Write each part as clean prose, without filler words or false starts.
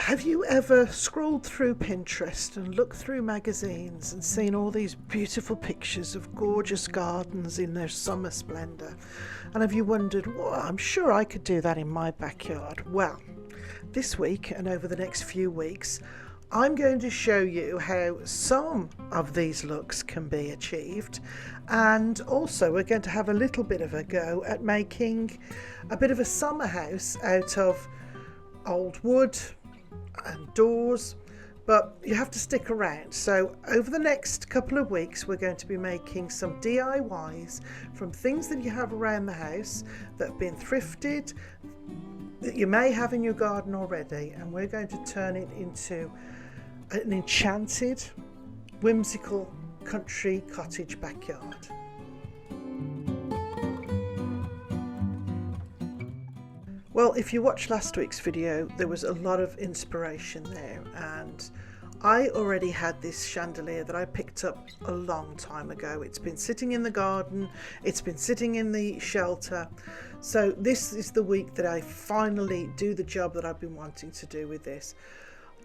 Have you ever scrolled through Pinterest and looked through magazines and seen all these beautiful pictures of gorgeous gardens in their summer splendour? And have you wondered, well, I'm sure I could do that in my backyard? Well, this week and over the next few weeks, I'm going to show you how some of these looks can be achieved, and also we're going to have a little bit of a go at making a bit of a summer house out of old wood and doors, but you have to stick around. So over the next couple of weeks we're going to be making some DIYs from things that you have around the house that have been thrifted, that you may have in your garden already, and we're going to turn it into an enchanted, whimsical country cottage backyard. Well, if you watched last week's video, there was a lot of inspiration there, and I already had this chandelier that I picked up a long time ago. It's been sitting in the garden, it's been sitting in the shelter, so this is the week that I finally do the job that I've been wanting to do with this.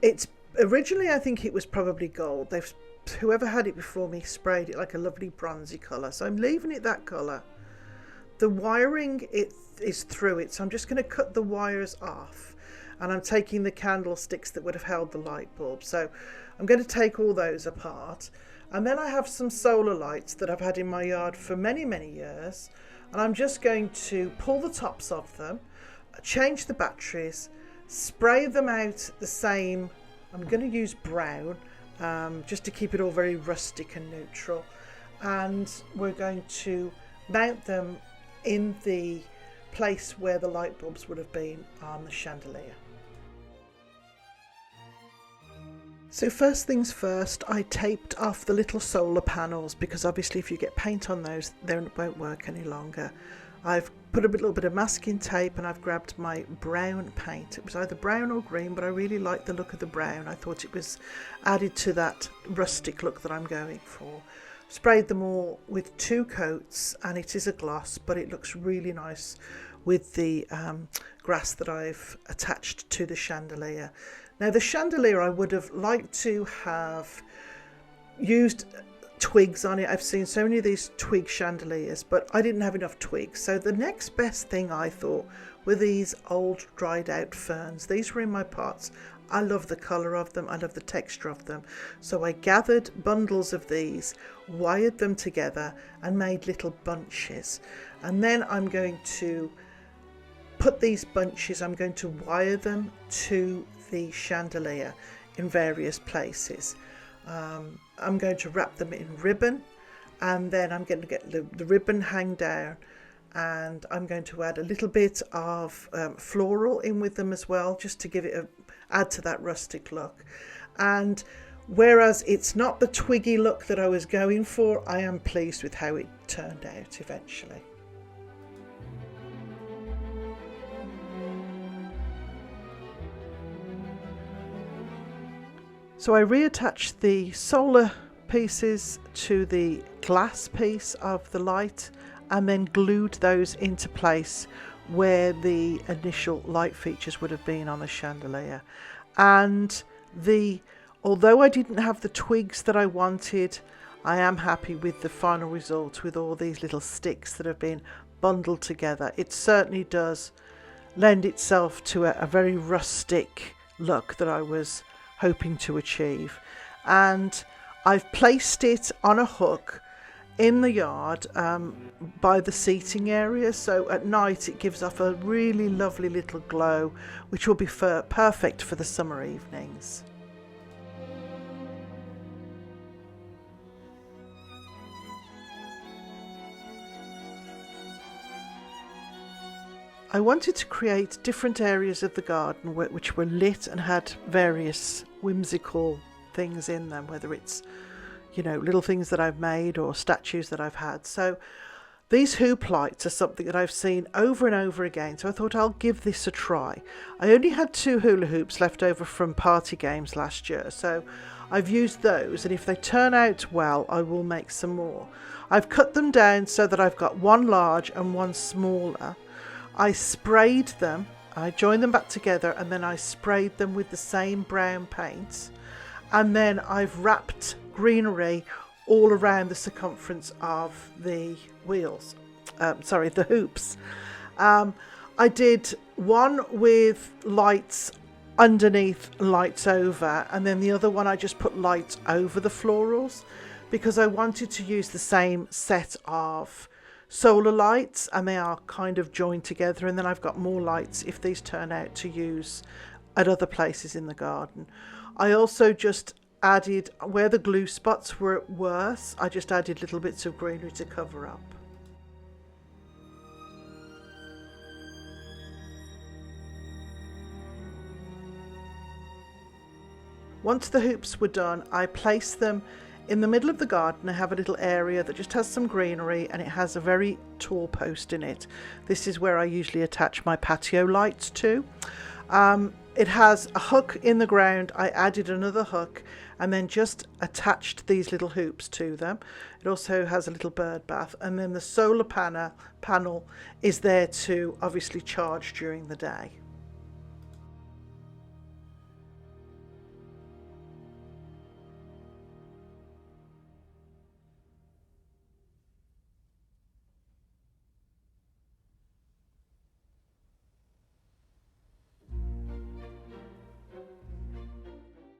It's originally, I think it was probably gold. Whoever had it before me sprayed it like a lovely bronzy colour, so I'm leaving it that colour. The wiring is through it, so I'm just going to cut the wires off, and I'm taking the candlesticks that would have held the light bulb. So I'm going to take all those apart, and then I have some solar lights that I've had in my yard for many years, and I'm just going to pull the tops off them, change the batteries, spray them out the same. I'm going to use brown just to keep it all very rustic and neutral, and we're going to mount them in the place where the light bulbs would have been on the chandelier. So first things first, I taped off the little solar panels, because obviously if you get paint on those, they won't work any longer. I've put a little bit of masking tape, and I've grabbed my brown paint. It was either brown or green, but I really liked the look of the brown. I thought it was added to that rustic look that I'm going for. Sprayed them all with 2 coats, and it is a gloss, but it looks really nice with the grass that I've attached to the chandelier. Now the chandelier, I would have liked to have used twigs on it. I've seen so many of these twig chandeliers, but I didn't have enough twigs. So the next best thing I thought were these old dried out ferns. These were in my pots. I love the colour of them, I love the texture of them. So I gathered bundles of these, wired them together and made little bunches. And then I'm going to put these bunches, I'm going to wire them to the chandelier in various places. I'm going to wrap them in ribbon, and then I'm going to get the ribbon hang down, and I'm going to add a little bit of floral in with them as well, just to give it add to that rustic look. And whereas it's not the twiggy look that I was going for, I am pleased with how it turned out eventually. So I reattached the solar pieces to the glass piece of the light, and then glued those into place where the initial light features would have been on the chandelier. And although I didn't have the twigs that I wanted, I am happy with the final result with all these little sticks that have been bundled together. It certainly does lend itself to a very rustic look that I was hoping to achieve. And I've placed it on a hook in the yard by the seating area, so at night it gives off a really lovely little glow, which will be perfect for the summer evenings. I wanted to create different areas of the garden which were lit and had various whimsical things in them, whether it's, you know, little things that I've made or statues that I've had. So these hoop lights are something that I've seen over and over again, so I thought I'll give this a try. I only had 2 hula hoops left over from party games last year, so I've used those, and if they turn out well, I will make some more. I've cut them down so that I've got one large and one smaller. I sprayed them I joined them back together, and then I sprayed them with the same brown paint, and then I've wrapped greenery all around the circumference of the wheels, the hoops. I did one with lights underneath, lights over, and then the other one I just put lights over the florals, because I wanted to use the same set of solar lights, and they are kind of joined together, and then I've got more lights if these turn out to use at other places in the garden. I also just added, where the glue spots were worse, I just added little bits of greenery to cover up. Once the hoops were done, I placed them in the middle of the garden. I have a little area that just has some greenery, and it has a very tall post in it. This is where I usually attach my patio lights to. It has a hook in the ground. I added another hook and then just attached these little hoops to them. It also has a little bird bath, and then the solar panel is there to obviously charge during the day.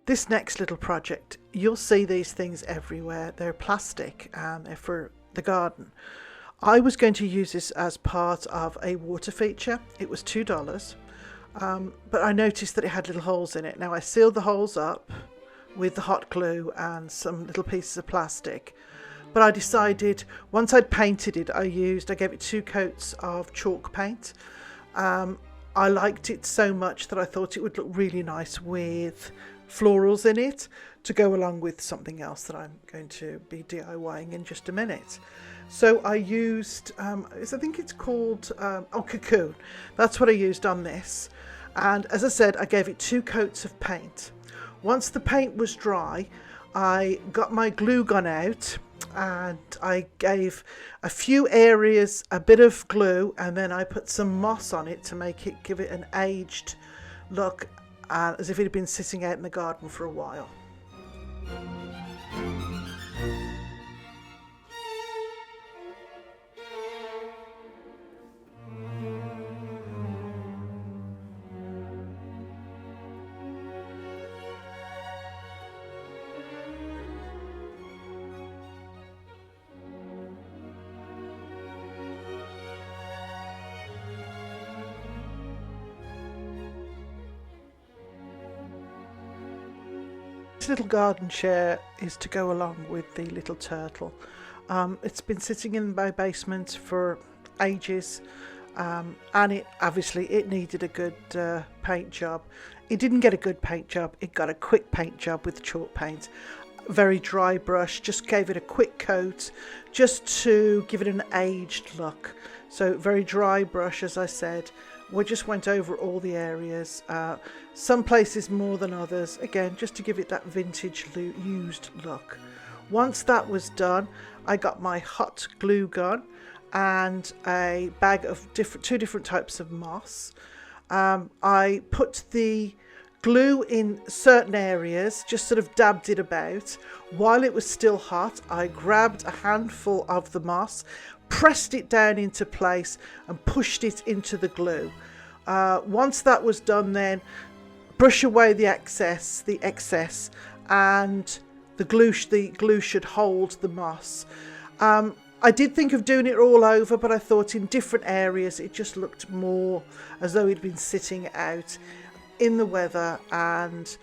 This next little project, you'll see these things everywhere. They're plastic and they're for the garden. I was going to use this as part of a water feature. It was $2, but I noticed that it had little holes in it. Now I sealed the holes up with the hot glue and some little pieces of plastic, but I decided once I'd painted it, I gave it 2 coats of chalk paint. I liked it so much that I thought it would look really nice with florals in it to go along with something else that I'm going to be DIYing in just a minute. So I used, I think it's called, Cocoon. That's what I used on this. And as I said, I gave it 2 coats of paint. Once the paint was dry, I got my glue gun out and I gave a few areas a bit of glue, and then I put some moss on it to give it an aged look, as if it had been sitting out in the garden for a while. This little garden chair is to go along with the little turtle. It's been sitting in my basement for ages, and it needed a good paint job. It didn't get a good paint job, it got a quick paint job with chalk paint. Very dry brush, just gave it a quick coat just to give it an aged look. So very dry brush, as I said. We just went over all the areas, some places more than others, again just to give it that vintage used look. Once that was done, I got my hot glue gun and a bag of 2 different types of moss. I put the glue in certain areas, just sort of dabbed it about. While it was still hot, I grabbed a handful of the moss, pressed it down into place and pushed it into the glue. Once that was done, then brush away the excess, and the glue should hold the moss. I did think of doing it all over, but I thought in different areas it just looked more as though it'd been sitting out in the weather, and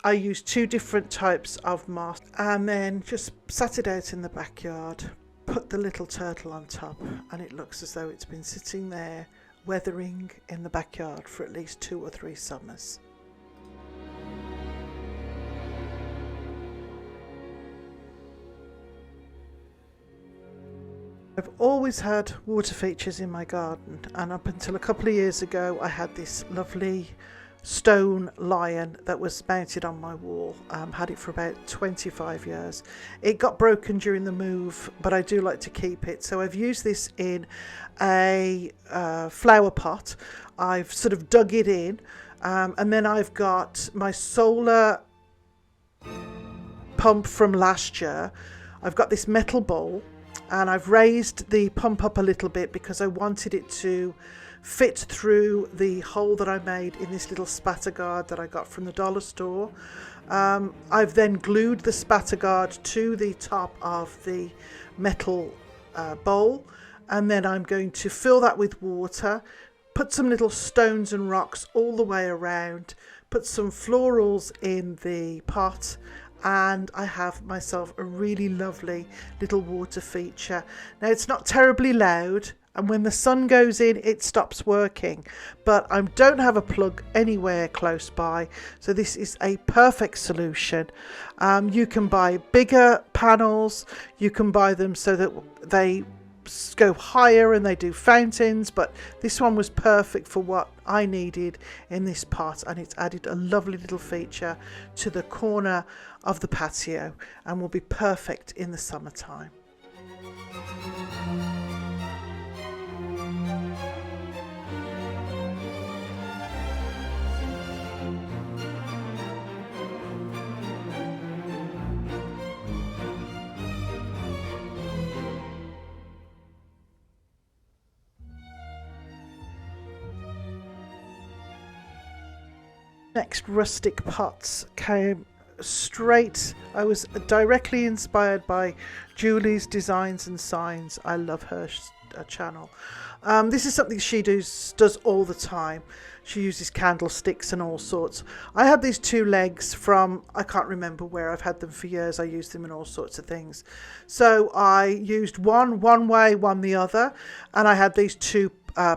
I used 2 different types of moss and then just sat it out in the backyard, put the little turtle on top, and it looks as though it's been sitting there weathering in the backyard for at least 2 or 3 summers. I've always had water features in my garden, and up until a couple of years ago I had this lovely stone lion that was mounted on my wall. Had it for about 25 years. It got broken during the move, but I do like to keep it, so I've used this in a flower pot. I've sort of dug it in, and then I've got my solar pump from last year. I've got this metal bowl, and I've raised the pump up a little bit because I wanted it to fit through the hole that I made in this little spatter guard that I got from the dollar store. I've then glued the spatter guard to the top of the metal bowl, and then I'm going to fill that with water, put some little stones and rocks all the way around, put some florals in the pot, and I have myself a really lovely little water feature. Now, it's not terribly loud, and when the sun goes in it stops working, but I don't have a plug anywhere close by, so this is a perfect solution. You can buy bigger panels, you can buy them so that they go higher and they do fountains, but this one was perfect for what I needed in this pot, and it's added a lovely little feature to the corner of the patio and will be perfect in the summertime. Next, Rustic pots came straight. I was directly inspired by Julie's Designs and Signs. I love her channel. This is something she does all the time. She uses candlesticks and all sorts. I had these two legs from, I can't remember where, I've had them for years. I used them in all sorts of things. So I used one way, one the other, and I had these two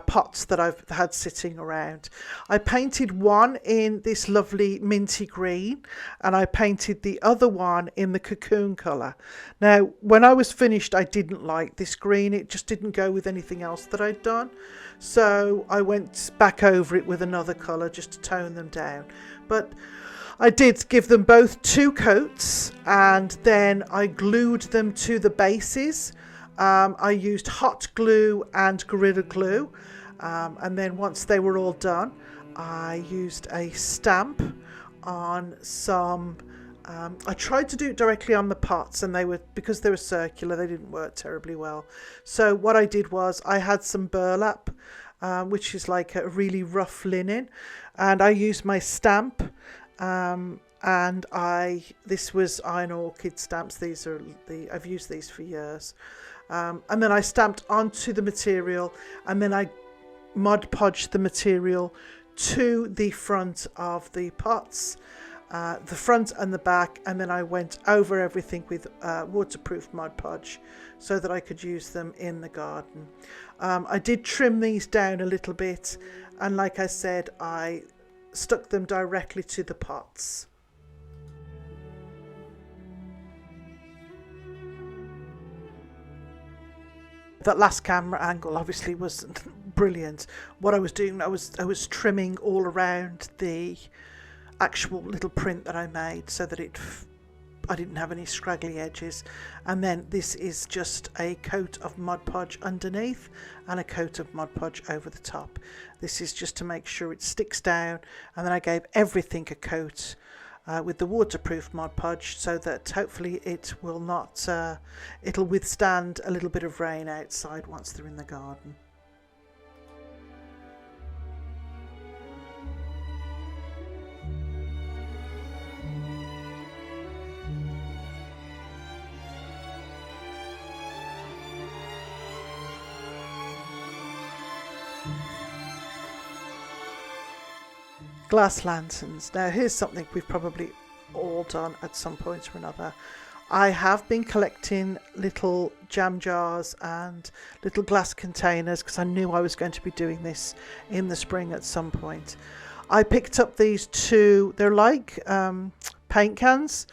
pots that I've had sitting around. I painted one in this lovely minty green, and I painted the other one in the cocoon colour. Now, when I was finished, I didn't like this green. It just didn't go with anything else that I'd done. So I went back over it with another colour just to tone them down. But I did give them both 2 coats, and then I glued them to the bases. I used hot glue and Gorilla Glue, and then once they were all done, I used a stamp on some, I tried to do it directly on the pots, and because they were circular, they didn't work terribly well. So what I did was I had some burlap, which is like a really rough linen, and I used my stamp, and this was Iron Orchid stamps. I've used these for years. And then I stamped onto the material, and then I Mod Podged the material to the front of the pots, the front and the back, and then I went over everything with waterproof Mod Podge so that I could use them in the garden. I did trim these down a little bit, and like I said, I stuck them directly to the pots. That last camera angle obviously was brilliant. What I was doing, I was trimming all around the actual little print that I made so that I didn't have any scraggly edges. And then this is just a coat of Mod Podge underneath and a coat of Mod Podge over the top. This is just to make sure it sticks down, and then I gave everything a coat with the waterproof Mod Podge so that hopefully it will not, it'll withstand a little bit of rain outside once they're in the garden. Glass lanterns. Now here's something we've probably all done at some point or another. I have been collecting little jam jars and little glass containers because I knew I was going to be doing this in the spring at some point. I picked up these 2, they're like paint cans,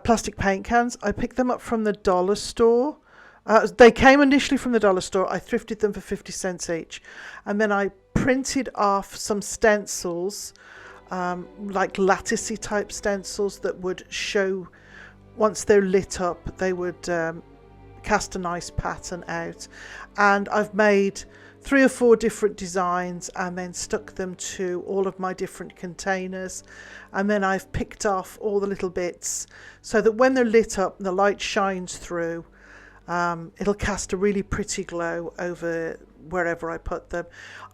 plastic paint cans. I picked them up from the dollar store. They came initially from the dollar store. I thrifted them for 50 cents each, and then I printed off some stencils, like latticey type stencils that would show, once they're lit up, they would cast a nice pattern out. And I've made 3 or 4 different designs and then stuck them to all of my different containers, and then I've picked off all the little bits so that when they're lit up and the light shines through, it'll cast a really pretty glow over wherever I put them.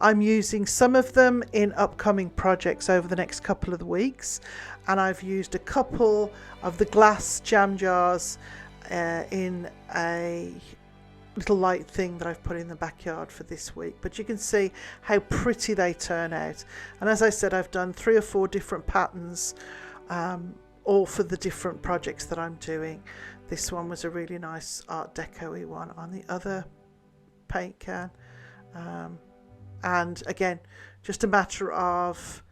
I'm using some of them in upcoming projects over the next couple of weeks, and I've used a couple of the glass jam jars in a little light thing that I've put in the backyard for this week. But you can see how pretty they turn out, and as I said, I've done 3 or 4 different patterns, all for the different projects that I'm doing. This one was a really nice art deco-y one on the other paint can, and again, just a matter of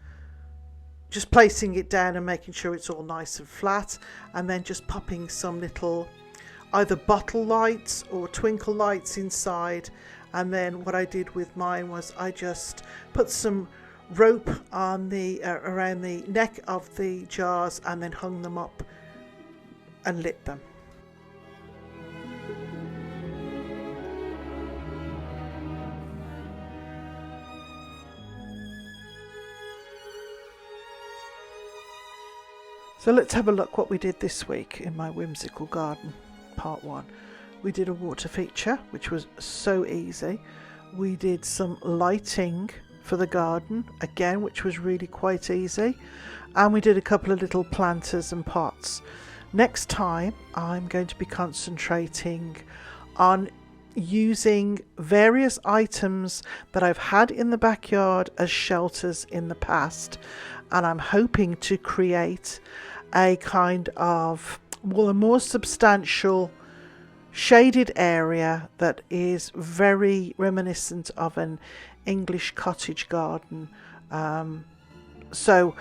just placing it down and making sure it's all nice and flat, and then just popping some little either bottle lights or twinkle lights inside. And then what I did with mine was I just put some rope on the around the neck of the jars and then hung them up and lit them. So let's have a look what we did this week in my whimsical garden. Part 1. We did a water feature, which was so easy. We did some lighting for the garden, again, which was really quite easy. And we did a couple of little planters and pots. Next time, I'm going to be concentrating on using various items that I've had in the backyard as shelters in the past. And I'm hoping to create a kind of, well, a more substantial shaded area that is very reminiscent of an English cottage garden. So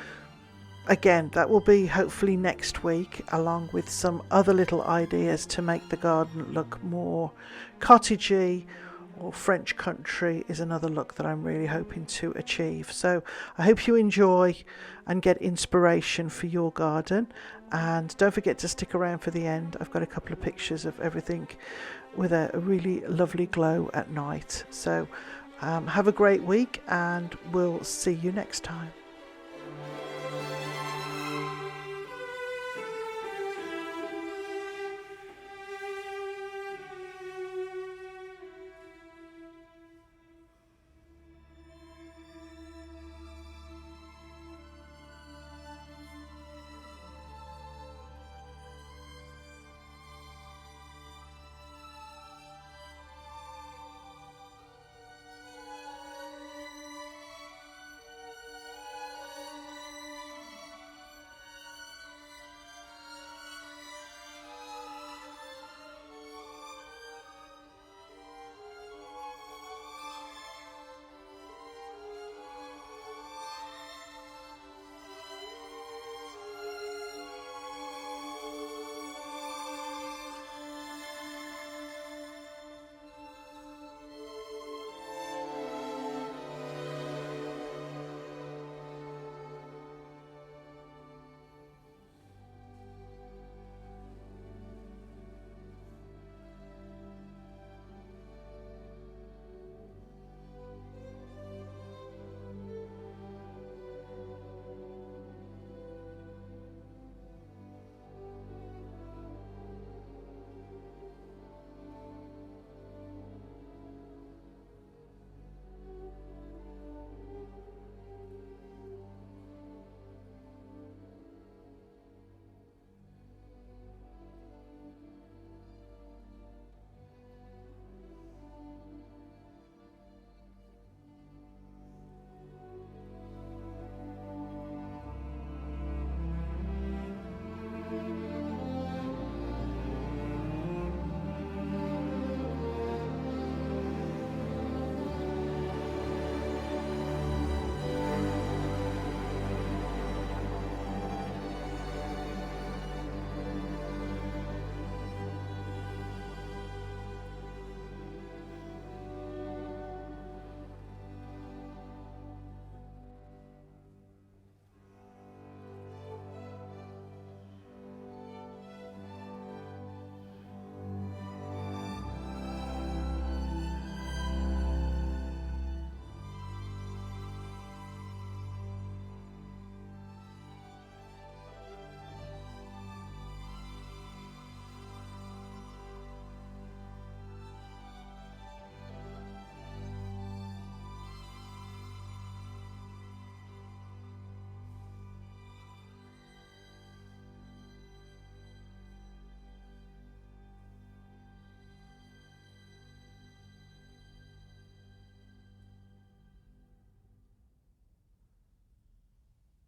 again, that will be hopefully next week, along with some other little ideas to make the garden look more cottagey, or French country is another look that I'm really hoping to achieve. So I hope you enjoy and get inspiration for your garden, and don't forget to stick around for the end. I've got a couple of pictures of everything with a really lovely glow at night. So have a great week, and we'll see you next time.